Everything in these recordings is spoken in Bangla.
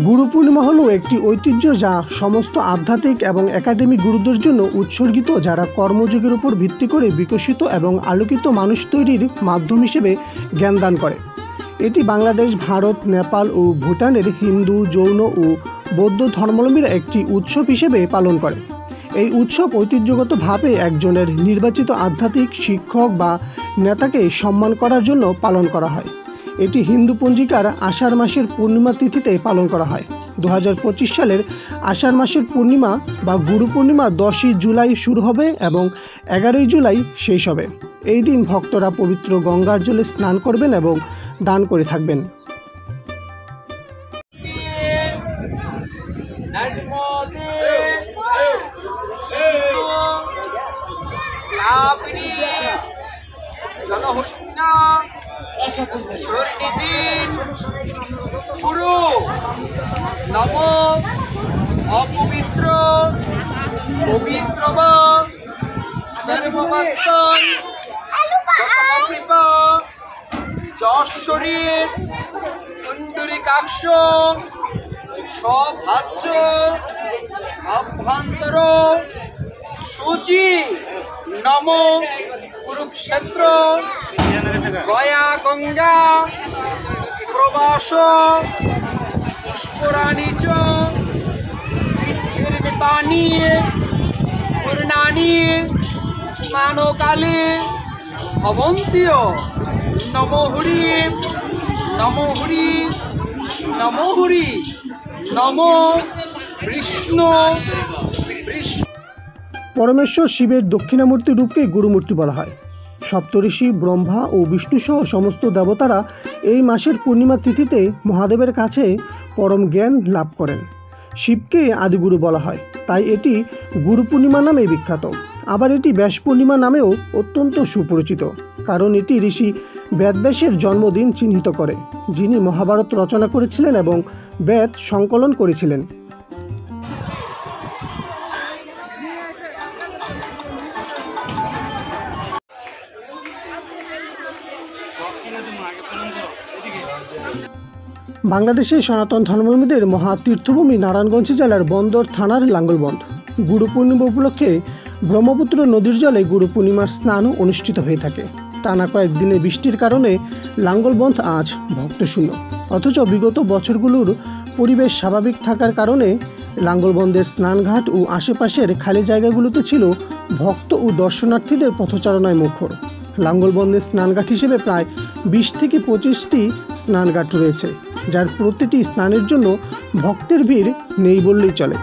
গুরু পূর্ণিমা হলো একটি ঐতিহ্য যা সমস্ত আধ্যাত্মিক এবং একাডেমিক গুরুদের জন্য উৎসর্গিত, যারা কর্মযোগের উপর ভিত্তি করে বিকশিত এবং আলোকিত মানুষ তৈরির মাধ্যম হিসেবে জ্ঞানদান করে। এটি বাংলাদেশ, ভারত, নেপাল ও ভুটানের হিন্দু, জৈন ও বৌদ্ধ ধর্মাবলম্বীরা একটি উৎসব হিসেবে পালন করে। এই উৎসব ঐতিহ্যগতভাবে একজনের নির্বাচিত আধ্যাত্মিক শিক্ষক বা নেতাকে সম্মান করার জন্য পালন করা হয়। এটি হিন্দু পঞ্জিকার আষাঢ় মাসের পূর্ণিমা তিথিতে পালন করা হয়। 2025 সালের আষাঢ় মাসের পূর্ণিমা বা গুরু পূর্ণিমা 10ই জুলাই শুরু হবে এবং 11ই জুলাই শেষ হবে। এই দিন ভক্তরা পবিত্র গঙ্গার জলে স্নান করবেন এবং দান করে থাকবেন। গুরু নম অপবিত্র পবিত্র সর্বমস্তং কৃপা যশরীর কুণ্ডরিকাক্ষ সভাজ্য অভ্যন্তর সূচি নম কুরুক্ষেত্র গয়া গঙ্গা প্রবাস পুষ্করাণী চ তীর্থির্মিতানি পূর্ণানি স্নানকালে ভবন্তীয় নমো হরি নমো হরি নমো হরি নমো বিষ্ণু। পরমেশ্বর শিবের দক্ষিণামূর্তি রূপকে গুরুমূর্তি বলা হয়। সপ্তঋষি ব্রহ্মা ও বিষ্ণুসহ সমস্ত দেবতারা এই মাসের পূর্ণিমা তিথিতে মহাদেবের কাছে পরম জ্ঞান লাভ করেন। শিবকে আদিগুরু বলা হয়, তাই এটি গুরু পূর্ণিমা নামে বিখ্যাত। আবার এটি ব্যাস পূর্ণিমা নামেও অত্যন্ত সুপরিচিত, কারণ এটি ঋষি বেদব্যাসের জন্মদিন চিহ্নিত করে, যিনি মহাভারত রচনা করেছিলেন এবং বেদ সংকলন করেছিলেন। বাংলাদেশের সনাতন ধর্মাবলম্বীদের মহা তীর্থভূমি নারায়ণগঞ্জ জেলার বন্দর থানার লাঙ্গলবন্ধ। গুরু পূর্ণিমা উপলক্ষে ব্রহ্মপুত্র নদীর জলে গুরু পূর্ণিমার স্নানও অনুষ্ঠিত হয়ে থাকে। টানা কয়েকদিনের বৃষ্টির কারণে লাঙ্গলবন্ধ আজ ভক্তশূন্য, অথচ বিগত বছরগুলোর পরিবেশ স্বাভাবিক থাকার কারণে লাঙ্গলবন্ধের স্নানঘাট ও আশেপাশের খালি জায়গাগুলোতে ছিল ভক্ত ও দর্শনার্থীদের পথচারণায় মুখর। লাঙ্গলবন্ধের স্নানঘাট হিসেবে প্রায় 20 থেকে 25টি স্নানঘাট রয়েছে, যার প্রতিটি স্নানের জন্য ভক্তের ভিড় নেই বললেই চলে।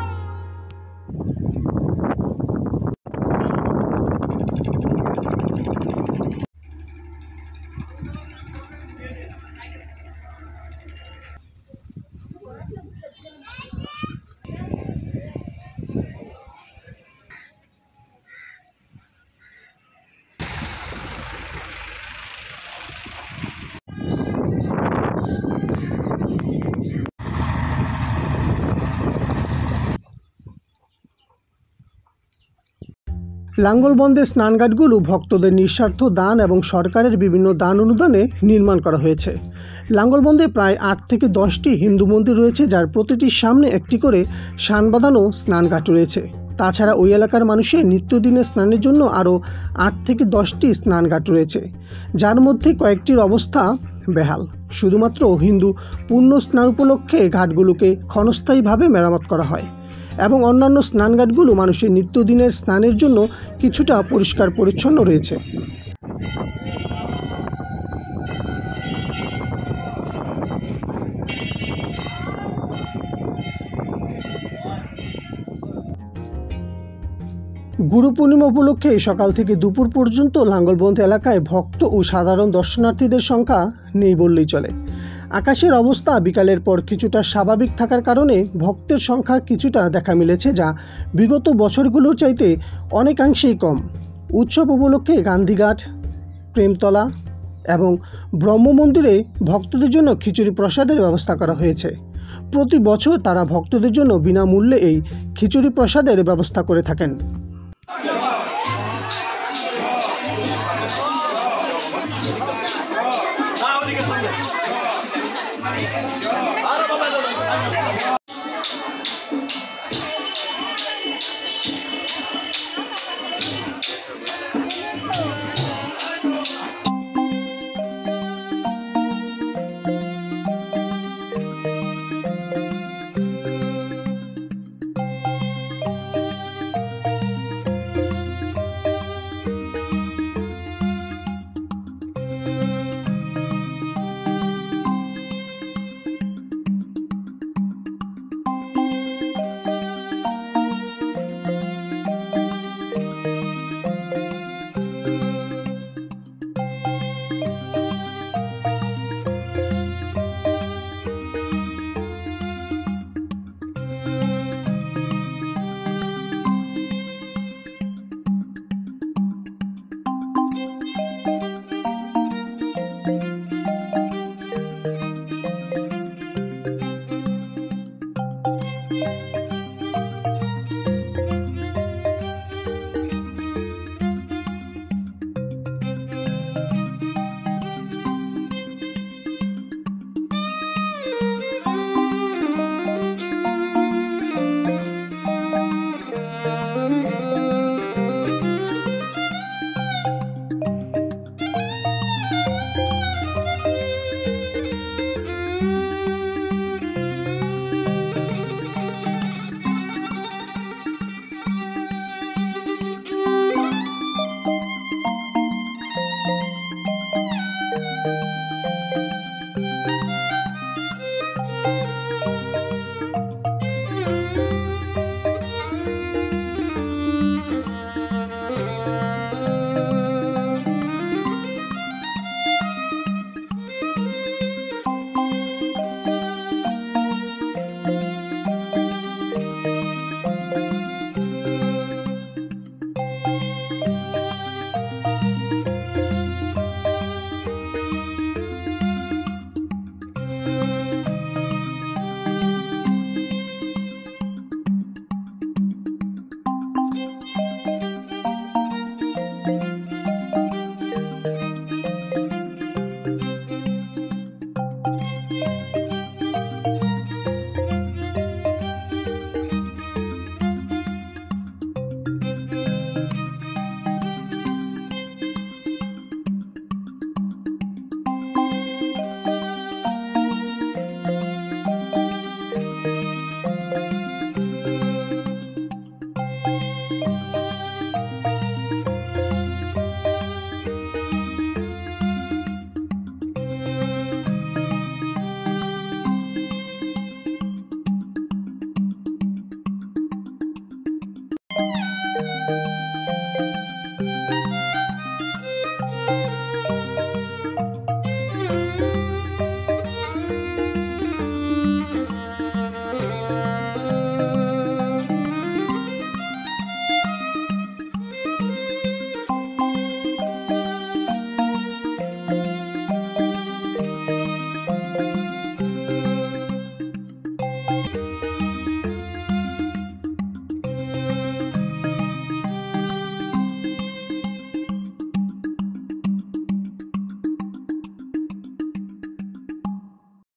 লাঙ্গলবন্ধের স্নানঘাটগুলো ভক্তদের নিঃস্বার্থ দান এবং সরকারের বিভিন্ন দান অনুদানে নির্মাণ করা হয়েছে। লাঙ্গলবন্ধে প্রায় 8 থেকে 10টি হিন্দু মন্দির রয়েছে, যার প্রতিটির সামনে একটি করে শান বাঁধানো স্নানঘাট রয়েছে। তাছাড়া ওই এলাকার মানুষের নিত্যদিনের স্নানের জন্য আরও 8 থেকে 10টি স্নানঘাট রয়েছে, যার মধ্যে কয়েকটির অবস্থা বেহাল। শুধুমাত্র হিন্দু পূর্ণ স্নান উপলক্ষে ঘাটগুলোকে ক্ষণস্থায়ীভাবে মেরামত করা হয় এবং অন্যান্য স্নানঘাটগুলো মানুষের নিত্যদিনের স্নানের জন্য কিছুটা পরিষ্কার পরিচ্ছন্ন রয়েছে। গুরু পূর্ণিমা উপলক্ষে সকাল থেকে দুপুর পর্যন্ত লাঙ্গলবন্ধ এলাকায় ভক্ত ও সাধারণ দর্শনার্থীদের সংখ্যা নেই বললেই চলে। আকাশের অবস্থা বিকালের পর কিছুটা স্বাভাবিক থাকার কারণে ভক্তের সংখ্যা কিছুটা দেখা মিলেছে, যা বিগত বছরগুলোর চাইতে অনেকাংশেই কম। উৎসব উপলক্ষে গান্ধীঘাট, প্রেমতলা এবং ব্রহ্ম মন্দিরে ভক্তদের জন্য খিচুড়ি প্রসাদের ব্যবস্থা করা হয়েছে। প্রতি বছর তারা ভক্তদের জন্য বিনামূল্যে এই খিচুড়ি প্রসাদের ব্যবস্থা করে থাকেন। আরো